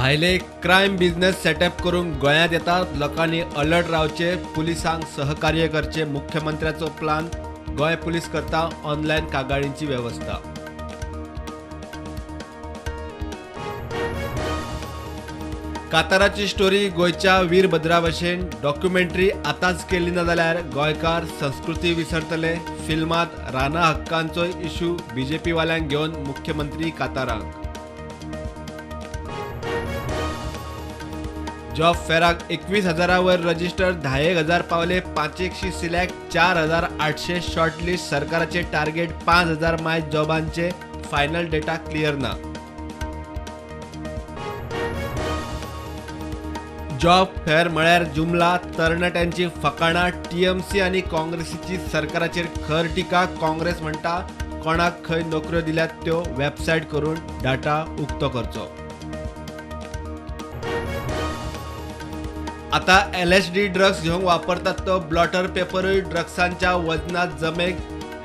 भायले crime business setup करून गोंयांत येतात. लोकांनी अलर्ट रावचे, पुलिसांक सहकार्य करचे. मुख्यमंत्र्याचो प्लान. गोंय पुलीस करता ऑनलायन कागाळींची व्यवस्था. काताराची स्टोरी गोंयच्या वीरभद्रा भशेन डॉक्युमेंटरी आतांच केली ना जाल्यार गोंयकार संस्कृती विसरतले. फिल्मात राना हक्कांचो इशू बीजेपी वाल्यांक घेवन मुख्यमंत्री कातारांक. जॉब फेराक 21,000 वयर रजिस्टर 10,000 पावले. 500 सिलेक्ट, 4,800 शॉर्टलिस्ट. सरकाराचे टार्गेट 5,000 मायज जॉबांचे. फायनल डेटा क्लियर ना. जॉब फेअर म्हळ्यार जुमला. तरणाट्यांची फकाणां. टीएमसी आणि काँग्रेसीची सरकाराचेर खर टिका. काँग्रेस म्हणटा कोणाक खंय नोकऱ्यो दिल्यात त्यो वेबसायट करून डाटा उक्तो करचो. आता LSD ड्रग्स घेवंक वापरतात तो ब्लॉटर पेपरूय ड्रग्सांच्या वजनात जमेक.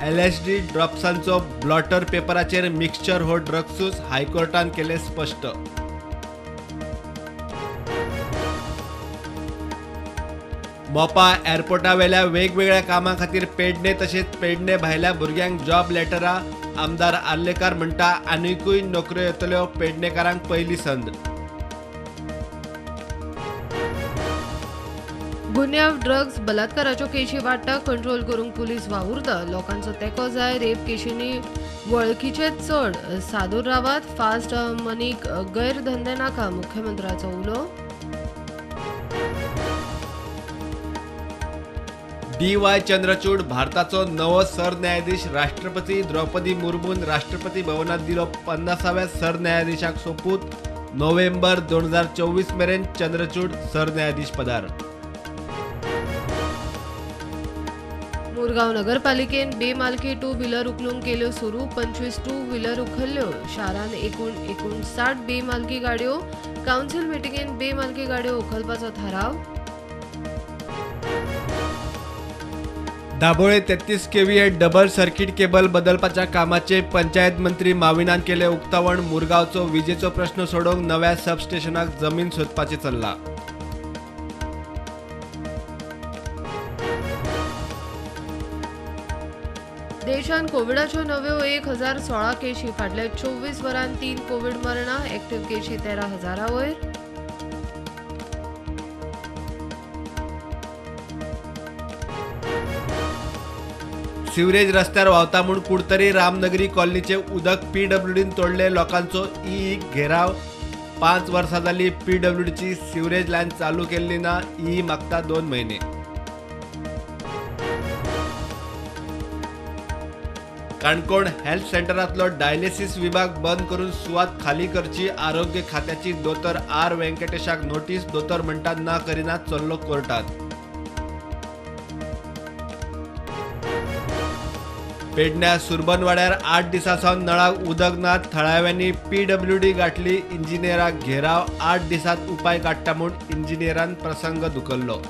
LSD ड्रॉप्सांचो ब्लॉटर पेपराचेर मिक्सचर हो ड्रग्सूच, हायकोर्टान केले स्पष्ट. मोपा एअरपोर्टा वेल्या वेगवेगळ्या कामां खातीर पेडणे तशेंच पेडणे भायल्या भुरग्यांक जॉब लेटरां. आमदार आर्लेकार म्हणटा आनीकूय नोकऱ्यो येतल्यो. पेडणेकारांक पयली संद. गुन्यांव ड्रग्स बलात्काराच्यो केशी वाडटा. कंट्रोल करूंक पुलीस वावुरता. लोकांचो तेंको जाय. रेप केशींनी वळखीचे चड. सादूर रावात. फास्ट मनीक गैरधंदे नाका. मुख्यमंत्र्याचो उलो. DY चंद्रचूड भारताचो नवो सरन्यायाधीश. राष्ट्रपती द्रौपदी मुर्मून राष्ट्रपती भवनात दिलो 50व्या सरन्यायाधीशाक सोपूत. नोव्हेंबर 2024 मेरेन चंद्रचूड सरन्यायाधीश पदार. मुरगांव नगरपालिकेन बेमालकी 2 व्हीलर उखलूंक केल्यो सुरू. 25 2 व्हीलर उखल्ल्यो. शारान एकूण 59 बेमालकी गाडयो. कावन्सिल मिटिंगेन बेमालकी गाडयो उखलपाचो थाराव. दाबोळे 33 KVA डबल सर्किट केबल बदलपाच्या कामाचे पंचायत मंत्री माविनान केले उक्तावण. मुरगांवचो विजेचो प्रश्न सोडोवंक नव्या सबस्टेशनाक जमीन सोदपाचें चल्ला. देशान कोविडाच्यो नव्यो 1,016 केशी. फाटल्या 24 वरांत 3 कोविड मरणां. एक्टिव्ह केशी 13,000 वयर. सिवरेज रस्त्यार व्हांवता म्हूण कुडतरी रामनगरी कॉलनीचे उदक PWDन तोडले. लोकांचो घेराव. 5 वर्सां जाली PWDची सिवरेज लायन चालू केल्ली ना. मागता 2 म्हयने. काणकोण हेल्थ सेंटरांतलो डायलिसीस विभाग बंद करून सुवात खाली करची. आरोग्य खात्याची दोतोर R व्यंकटेशाक नोटीस. दोतोर म्हणटा ना करिना चल्लो कोर्टात. पेडण्या सुरबनवाड्यार 8 दिसांसावन नळाक उदक ना. थळाव्यांनी PWD गाठली. इंजिनियराक घेराव. 8 दिसांत उपाय काडटा म्हूण इंजिनियरान प्रसंग धुकल्लो.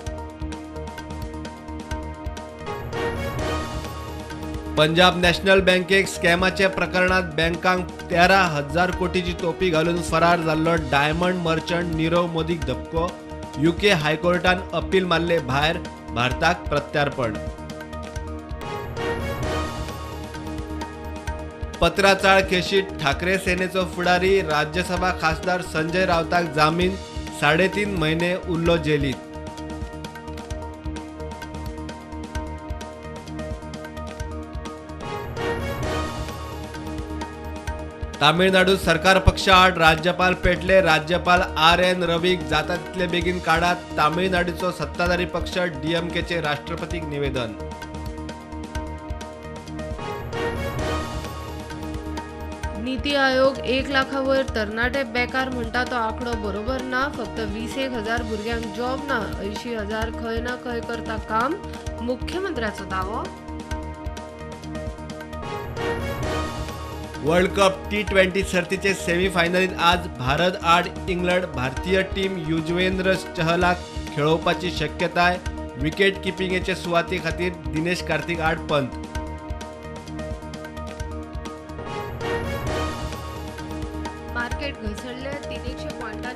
पंजाब नॅशनल बँकेक स्कॅमाच्या प्रकरणात बँकांक 13,000 कोटीची तोपी घालून फरार जाल्लो डायमंड मर्चंट नीरव मोदीक धपको. UK हायकोर्टान अपील मारले भायर. भारताक प्रत्यार्पण. पत्राचाळ केशीत ठाकरे सेनेचो फुडारी. राज्यसभा खासदार संजय रावताक जामीन. 3.5 म्हयने उरलो जेलीत. तामिळनाडूत सरकार पक्ष आड. राज्यपाल पेटले. राज्यपाल RN रवीक जाता तितले बेगीन काडात. तामिळनाडूचो सत्ताधारी पक्ष DMKचे राष्ट्रपतीक निवेदन. नीती आयोग 1 लाखा वयर तरणाटे बेकार म्हणटा तो आंकडो बरोबर ना. फक्त 21,000 भुरग्यांक जॉब ना. 80,000 खंय ना खंय करता काम. मुख्यमंत्र्याचो दावो. वर्ल्ड कप T20 सर्तीचे सेमीफायनलीत आज भारत आड इंग्लंड. भारतीय टीम युजवेंद्र चहलाक खेळोवपाची शक्यताय. विकेट किपिंगेचे सुवाते खातीर दिनेश कार्तिक आड पंत. मार्केट घसरले. 300 पॉइंटां